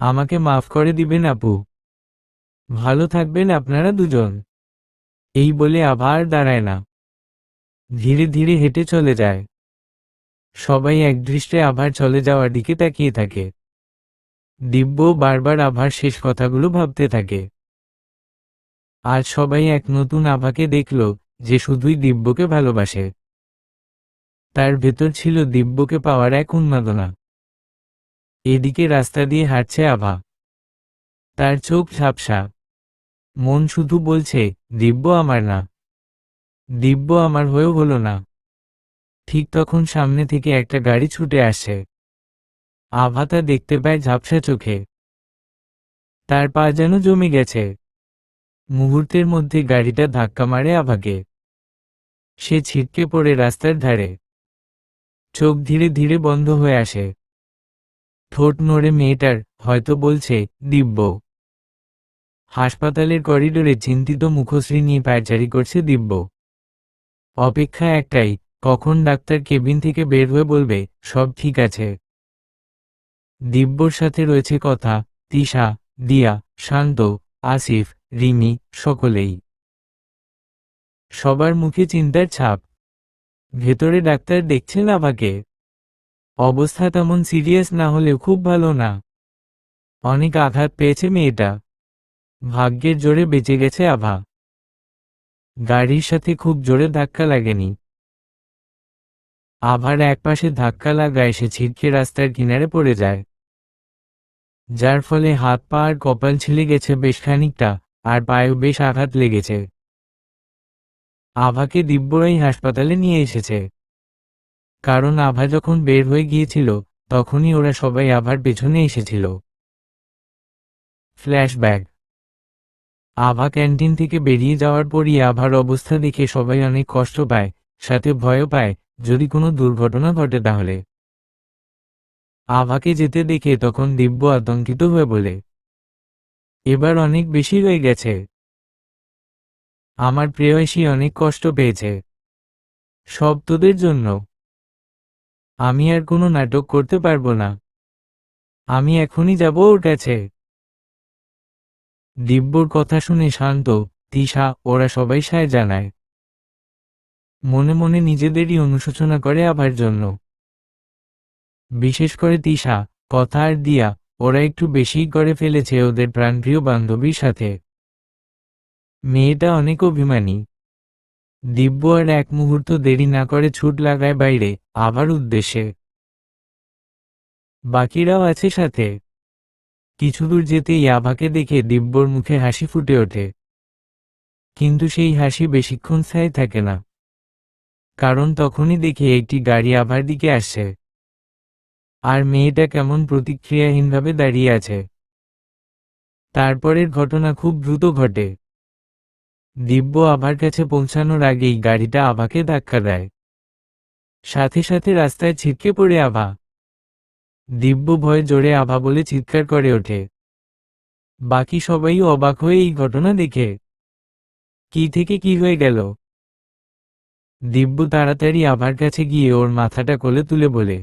আমাকে মাফ করে দিবেন আপু। ভালো থাকবেন আপনারা দুজন। এই বলে আভা আর দাঁড়ায় না। ধীরে ধীরে হেঁটে চলে যায়। সবাই একদৃষ্টে আভার চলে যাওয়ার দিকে তাকিয়ে থাকে। দিব্য বারবার আভার শেষ কথাগুলো ভাবতে থাকে। আজ সবাই এক নতুন আভাকে দেখল, যে শুধুই দিব্যকে ভালোবাসে। তার ভেতর ছিল দিব্যকে পাওয়ার এক উন্মাদনা। এদিকে রাস্তা দিয়ে হাঁটছে আভা। তার চোখ ঝাপসা। মন শুধু বলছে, দিব্য আমার না। দিব্য আমার হয়েও হলো না। ঠিক তখন সামনে থেকে একটা গাড়ি ছুটে আসে। আভা তা দেখতে পায় ঝাপসা চোখে। তার পা যেন জমে গেছে। মুহূর্তের মধ্যে গাড়িটা ধাক্কা মারে আভাকে। সে ছিটকে পড়ে রাস্তার ধারে। চোখ ধীরে ধীরে বন্ধ হয়ে আসে। ঠোঁট নড়ে মেয়েটার, হয়তো বলছে, দিব্য। হাসপাতালের করিডোরে চিন্তিত মুখশ্রী নিয়ে পায়চারি করছে দিব্য। অপেক্ষা একটাই, কখন ডাক্তার কেবিন থেকে বের হয়ে বলবে, সব ঠিক আছে। দিব্যর সাথে রয়েছে কথা, তিশা, দিয়া, শান্ত, আসিফ, রিমি, সকলেই। সবার মুখে চিন্তার ছাপ। ভেতরে ডাক্তার দেখছেন আভাকে। অবস্থা তেমন সিরিয়াস না হলেও খুব ভালো না। অনেক আঘাত পেয়েছে মেয়েটা। ভাগ্যের জোরে বেঁচে গেছে আভা। গাড়ির সাথে খুব জোরে ধাক্কা লাগেনি। আভার একপাশে ধাক্কা লাগায় সে ছিটকে রাস্তার কিনারে পড়ে যায়। যার ফলে হাত পা আর কপাল ছিলে গেছে বেশ খানিকটা, আর পায়েও বেশ আঘাত লেগেছে। আভাকে দিব্যরাই হাসপাতালে নিয়ে এসেছে। কারণ আভা যখন বের হয়ে গিয়েছিল, তখনই ওরা সবাই আভার পেছনে এসেছিল। ফ্ল্যাশব্যাক। আভা ক্যান্টিন থেকে বেরিয়ে যাওয়ার পরই আভার অবস্থা দেখে সবাই অনেক কষ্ট পায়, সাথে ভয়ও পায়, যদি কোনো দুর্ঘটনা ঘটে তাহলে। আভাকে যেতে দেখে তখন দিব্য আতঙ্কিত হয়ে বলে, এবার অনেক বেশি হয়ে গেছে। আমার প্রেয়সী অনেক কষ্ট পেয়েছে। সব তোদের জন্য। আমি আর কোনো নাটক করতে পারবো না। আমি এখনই যাব ওর কাছে। দিব্যর কথা শুনে শান্ত, তিশা, ওরা সবাই সায় জানায়। মনে মনে নিজেদেরই অনুশোচনা করে আভার জন্য। বিশেষ করে তিশা, কথা আর দিয়া, ওরা একটু বেশিই করে ফেলেছে ওদের প্রাণপ্রিয় বান্ধবীর সাথে। মেয়েটা অনেক অভিমানী। দিব্য আর এক মুহূর্ত দেরি না করে ছুট লাগায় বাইরে, আবার উদ্দেশ্যে। বাকিরাও আছে সাথে। কিছুদূর যেতেই আভাকে দেখে দিব্যর মুখে হাসি ফুটে ওঠে। কিন্তু সেই হাসি বেশিক্ষণ স্থায়ী থাকে না। কারণ তখনই দেখে একটি গাড়ি আভার দিকে আসছে। আর মেয়েটা কেমন প্রতিক্রিয়াহীনভাবে দাঁড়িয়ে আছে। তারপরের ঘটনা খুব দ্রুত ঘটে। দিব্য আভার কাছে পৌঁছানোর আগেই গাড়িটা আভাকে ধাক্কা দেয়। সাথে সাথে রাস্তায় ছিটকে পড়ে আভা। দিব্য ভয়ে জোরে আভা বলে চিৎকার করে ওঠে। বাকি সবাইও অবাক হয়ে এই ঘটনা দেখে। কি থেকে কি হয়ে গেল? দিব্য তাড়াতাড়ি আভার কাছে গিয়ে ওর মাথাটা কোলে তুলে বলে,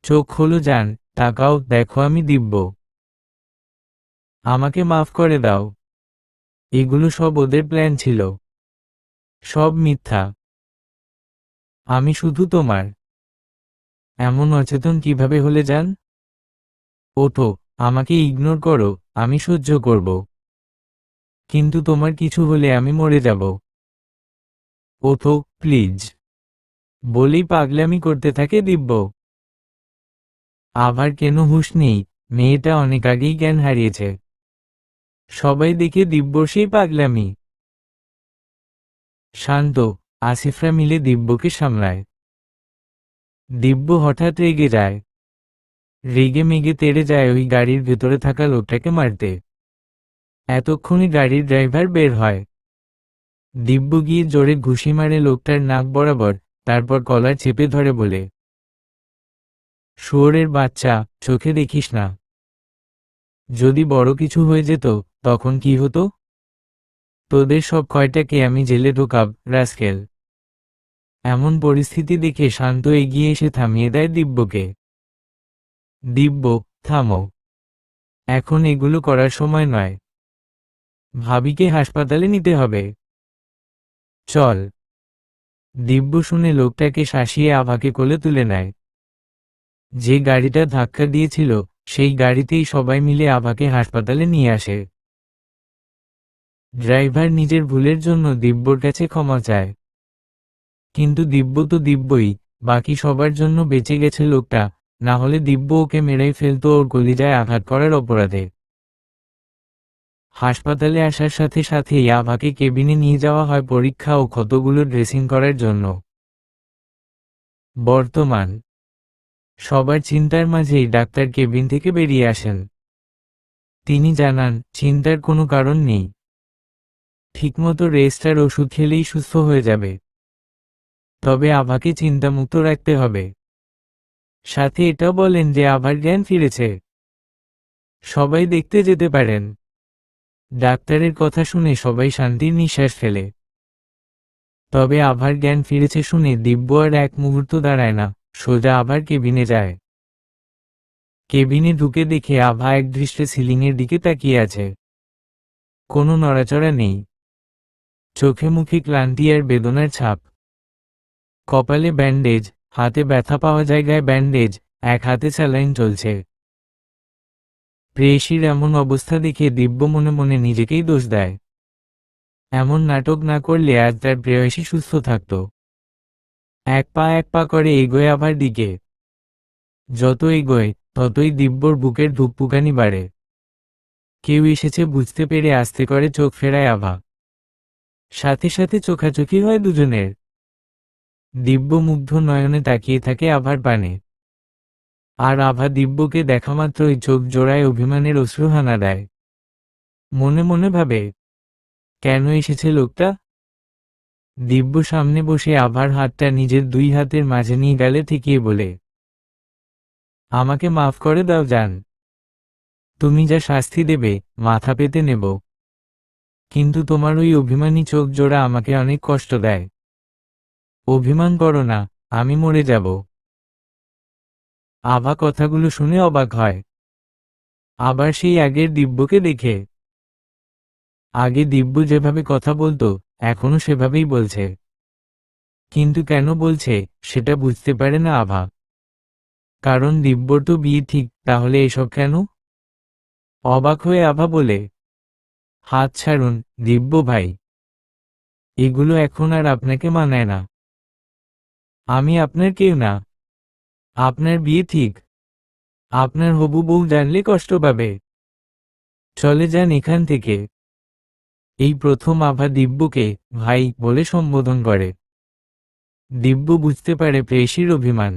চোখ খোলো জান, তাকাও, দেখো আমি দিব্য। আমাকে মাফ করে দাও। এগুলো সব ওদের প্ল্যান ছিল, সব মিথ্যা। আমি শুধু তোমার। এমন অচেতন কিভাবে হলে জান? ওঠো, আমাকে ইগনোর করো, আমি সহ্য করব, কিন্তু তোমার কিছু হলে আমি মরে যাব। ওঠো প্লিজ, বলেই পাগলামি করতে থাকে দিব্য। আবার কেন হুঁশ নেই, মেয়েটা অনেক আগেই জ্ঞান হারিয়েছে। সবাই দেখে দিব্যর সেই পাগলামি। শান্ত, আসিফরা মিলে দিব্যকে সামলায়। দিব্য হঠাৎ রেগে যায়। রেগে মেগে তেড়ে যায় ওই গাড়ির ভেতরে থাকা লোকটাকে মারতে। এতক্ষণে গাড়ির ড্রাইভার বের হয়। দিব্য গিয়ে জোরে ঘুষি মারে লোকটার নাক বরাবর, তারপর কলার চেপে ধরে বলে, শুয়োরের বাচ্চা, চোখে দেখিস না। যদি বড় কিছু হয়ে যেত, তখন কি হতো? তোদের সব কয়টাকে আমি জেলে ঢোকাব, রাস্কেল। এমন পরিস্থিতি দেখে শান্ত এগিয়ে এসে থামিয়ে দেয় দিব্যকে। দিব্য, থামো। এখন এগুলো করার সময় নয়। ভাবিকে হাসপাতালে নিতে হবে। চল। দিব্য শুনে লোকটাকে শাসিয়ে আভাকে কোলে তুলে নেয়। যে গাড়িটা ধাক্কা দিয়েছিল, সেই গাড়িতেই সবাই মিলে আভাকে হাসপাতালে নিয়ে আসে। ড্রাইভার নিজের ভুলের জন্য দিব্যর কাছে ক্ষমা চায়। কিন্তু দিব্য তো দিব্যই, বাকি সবার জন্য বেঁচে গেছে লোকটা, না হলে দিব্য ওকে মেরেই ফেলতো ওর কলিজায় আঘাত করার অপরাধে। হাসপাতালে আসার সাথে সাথেই আভাকে কেবিনে নিয়ে যাওয়া হয় পরীক্ষা ও ক্ষতগুলো ড্রেসিং করার জন্য। বর্তমান সবার চিন্তার মাঝেই ডাক্তার কেবিন থেকে বেরিয়ে আসেন। তিনি জানান, চিন্তার কোনো কারণ নেই। ঠিকমতো রেস্ট আর ওষুধ খেলেই সুস্থ হয়ে যাবে। তবে আভাকে চিন্তামুক্ত রাখতে হবে। সাথে এটাও বলেন যে আভার জ্ঞান ফিরেছে, সবাই দেখতে যেতে পারেন। ডাক্তারের কথা শুনে সবাই শান্তির নিঃশ্বাস ফেলে। তবে আভার জ্ঞান ফিরেছে শুনে দিব্য আর এক মুহূর্ত দাঁড়ায় না, সোজা আভার কেবিনে যায়। কেবিনে ঢুকে দেখে আভা একদৃষ্টে সিলিংয়ের দিকে তাকিয়ে আছে। কোনো নড়াচড়া নেই। চোখে মুখে ক্লান্তি আর বেদনার ছাপ। কপালে ব্যান্ডেজ, হাতে ব্যথা পাওয়া জায়গায় ব্যান্ডেজ, এক হাতে স্যালাইন চলছে। প্রেয়সীর এমন অবস্থা দেখে দিব্য মনে মনে নিজেকেই দোষ দেয়। এমন নাটক না করলে আজ তার প্রেয়সী সুস্থ থাকত। এক পা করে এগোয় আভার দিকে। যত এগোয়, ততই দিব্যর বুকের ধুকপুকানি বাড়ে। কেউ এসেছে বুঝতে পেরে আস্তে করে চোখ ফেরায় আভা। সাথে সাথে চোখাচোখি হয় দুজনের। দিব্য মুগ্ধ নয়নে তাকিয়ে থাকে আভার পানে। আর আভা দিব্যকে দেখামাত্রই চোখ জোড়ায় অভিমানের অশ্রুহানা দেয়। মনে মনে ভাবে, কেন এসেছে লোকটা? দিব্য সামনে বসে আভার হাতটা নিজের দুই হাতের মাঝে নিয়ে গালে ঠেকিয়ে বলে, আমাকে মাফ করে দাও জান। তুমি যা শাস্তি দেবে, মাথা পেতে নেব। কিন্তু তোমার ওই অভিমানী চোখ জোড়া আমাকে অনেক কষ্ট দেয়। অভিমান করো না, আমি মরে যাব। আভা কথাগুলো শুনে অবাক হয়। আবার সেই আগের দিব্যকে দেখে। আগে দিব্য যেভাবে কথা বলতো, এখনো সেভাবেই বলছে। কিন্তু কেন বলছে, সেটা বুঝতে পারে না আভা। কারণ দিব্যর তো বিয়ে ঠিক, তাহলে এসব কেন? অবাক হয়ে আভা বলে, হাত ছাড়ুন, দিব্য ভাই। এগুলো এখন আর আপনাকে মানায় না। আমি আপনার কেউ না। আপনার বিয়ে ঠিক। আপনার হবু বউ জানলে কষ্ট পাবে। চলে যান এখান থেকে। এই প্রথম আভা দিব্যকে ভাই বলে সম্বোধন করে। দিব্য বুঝতে পারে প্রেয়সীর অভিমান।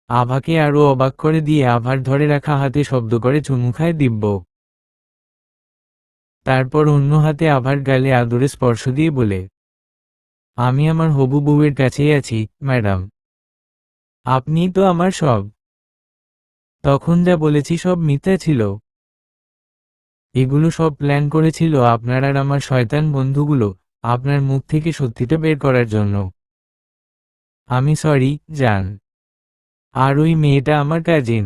আভাকে আরো অবাক করে দিয়ে আভার ধরে রাখা হাতে শব্দ করে চুমু খায় দিব্য। তারপর অন্য হাতে আভার গালে আদরে স্পর্শ দিয়ে বলে, আমি আমার হবু বউয়ের কাছেই আছি, ম্যাডাম। আপনিই তো আমার সব। তখন যা বলেছি সব মিথ্যা ছিল। এগুলো সব প্ল্যান করেছিল আপনার আর আমার শয়তান বন্ধুগুলো, আপনার মুখ থেকে সত্যিটা বের করার জন্য। আমি সরি, জান। আর ওই মেয়েটা আমার কাজিন।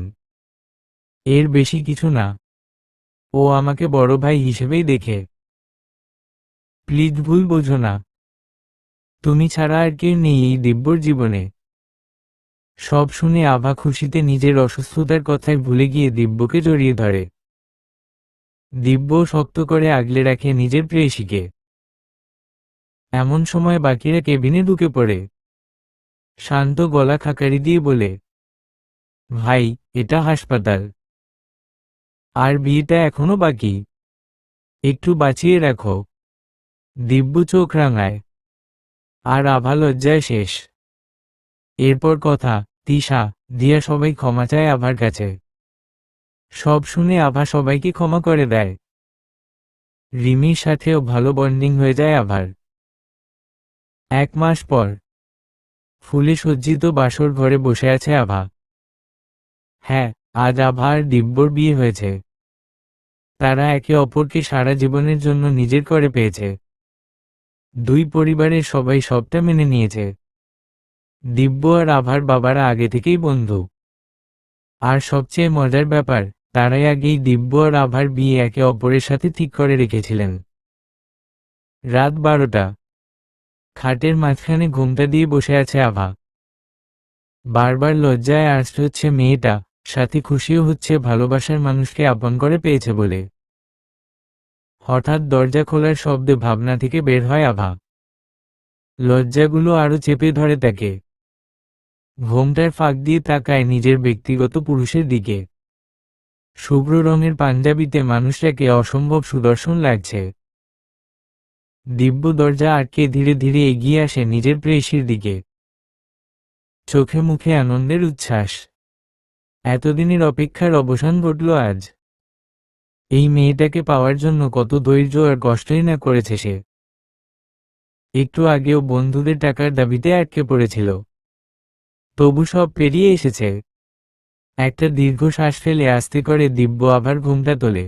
এর বেশি কিছু না। ও আমাকে বড় ভাই হিসেবেই দেখে। প্লিজ ভুল বোঝো না। তুমি ছাড়া আর কেউ নেই এই দিব্যর জীবনে। সব শুনে আভা খুশিতে নিজের অসুস্থতার কথায় ভুলে গিয়ে দিব্যকে জড়িয়ে ধরে। দিব্য শক্ত করে আগলে রাখে নিজের প্রেয়সীকে। এমন সময় বাকিরা কেবিনে ঢুকে পড়ে। শান্ত গলা খাকারি দিয়ে বলে, ভাই, এটা হাসপাতাল। আর বিয়েটা এখনো বাকি। একটু বাঁচিয়ে রাখো। দিব্য চোখ রাঙায়। আর আভা লজ্জায় শেষ। এরপর কথা, তিশা, দিয়া সবাই ক্ষমা চায় আভার কাছে। সব শুনে আভা সবাইকে ক্ষমা করে দেয়। রিমির সাথেও ভালো বন্ডিং হয়ে যায় আভার। 1 মাস পর ফুলে সজ্জিত বাসর ঘরে বসে আছে আভা। হ্যাঁ, আজ আভা আর দিব্যর বিয়ে হয়েছে। তারা একে অপরকে সারা জীবনের জন্য নিজের করে পেয়েছে। দুই পরিবারের সবাই সবটা মেনে নিয়েছে। দিব্য আর আভার বাবারা আগে থেকেই বন্ধু। আর সবচেয়ে মজার ব্যাপার, তারাই আগেই দিব্য আর আভার বিয়ে একে অপরের সাথে ঠিক করে রেখেছিলেন। রাত 12টা। খাটের মাঝখানে ঘোমটা দিয়ে বসে আছে আভা। বারবার লজ্জায় আসতে হচ্ছে মেয়েটা, সাথে খুশিও হচ্ছে ভালোবাসার মানুষকে আপন করে পেয়েছে বলে। হঠাৎ দরজা খোলার শব্দে ভাবনা থেকে বের হয় আভা। লজ্জাগুলো আরো চেপে ধরে তাকে। ঘোমটার ফাঁক দিয়ে তাকায় নিজের ব্যক্তিগত পুরুষের দিকে। শুভ্র রঙের পাঞ্জাবিতে মানুষটাকে অসম্ভব সুদর্শন লাগছে। দিব্য দরজা আটকে ধীরে ধীরে এগিয়ে আসে নিজের প্রেয়সীর দিকে। চোখে মুখে আনন্দের উচ্ছ্বাস। এতদিনের অপেক্ষার অবসান ঘটল আজ। এই মেয়েটাকে পাওয়ার জন্য কত ধৈর্য আর কষ্টই না করেছে সে। একটু আগেও বন্ধুদের টাকার দাবিতে আটকে পড়েছিল। তবু সব পেরিয়ে এসেছে। একটা দীর্ঘ শ্বাস ফেলে আস্তে করে দিব্য আবার ঘুমটা তোলে।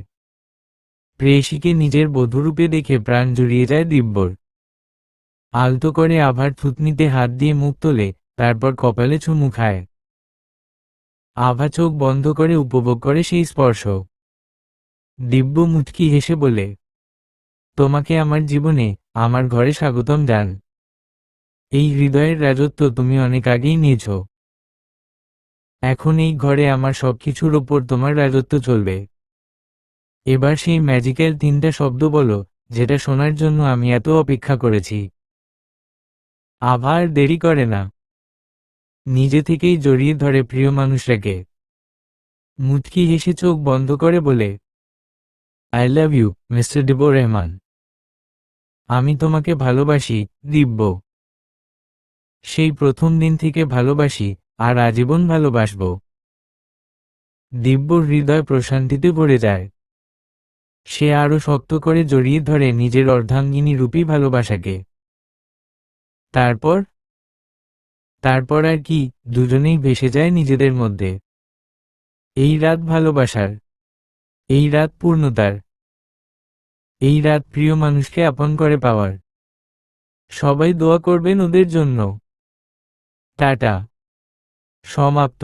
প্রেয়সীকে নিজের বধূরূপে দেখে প্রাণ জুড়িয়ে যায় দিব্যর। আলতো করে আভার থুতনিতে হাত দিয়ে মুখ তোলে, তারপর কপালে চুমু খায়। আভা চোখ বন্ধ করে উপভোগ করে সেই স্পর্শ। দিব্য মুচকি হেসে বলে, তোমাকে আমার জীবনে, আমার ঘরে স্বাগতম জান। এই হৃদয়ের রাজত্ব তুমি অনেক আগেই নিয়েছ। এখন এই ঘরে আমার সবকিছুর ওপর তোমার রাজত্ব চলবে। এবার সেই ম্যাজিক্যাল 3টা শব্দ বলো, যেটা শোনার জন্য আমি এত অপেক্ষা করেছি। আভা আর দেরি করে না। নিজে থেকেই জড়িয়ে ধরে প্রিয় মানুষটাকে। মুচকি হেসে চোখ বন্ধ করে বলে, আই লাভ ইউ, মিস্টার দিব্য রহমান। আমি তোমাকে ভালোবাসি, দিব্য। সেই প্রথম দিন থেকে ভালোবাসি, আর আজীবন ভালোবাসব। দিব্যর হৃদয় প্রশান্তিতে ভরে যায়। সে আরো শক্ত করে জড়িয়ে ধরে নিজের অর্ধাঙ্গিনী রূপী ভালোবাসাকে। তারপর তারপর আর কি, দুজনেই ভেসে যায় নিজেদের মধ্যে। এই রাত ভালোবাসার। এই রাত পূর্ণতার। এই রাত প্রিয় মানুষকে আপন করে পাওয়ার। সবাই দোয়া করবেন ওদের জন্য। টাটা। সমাপ্ত।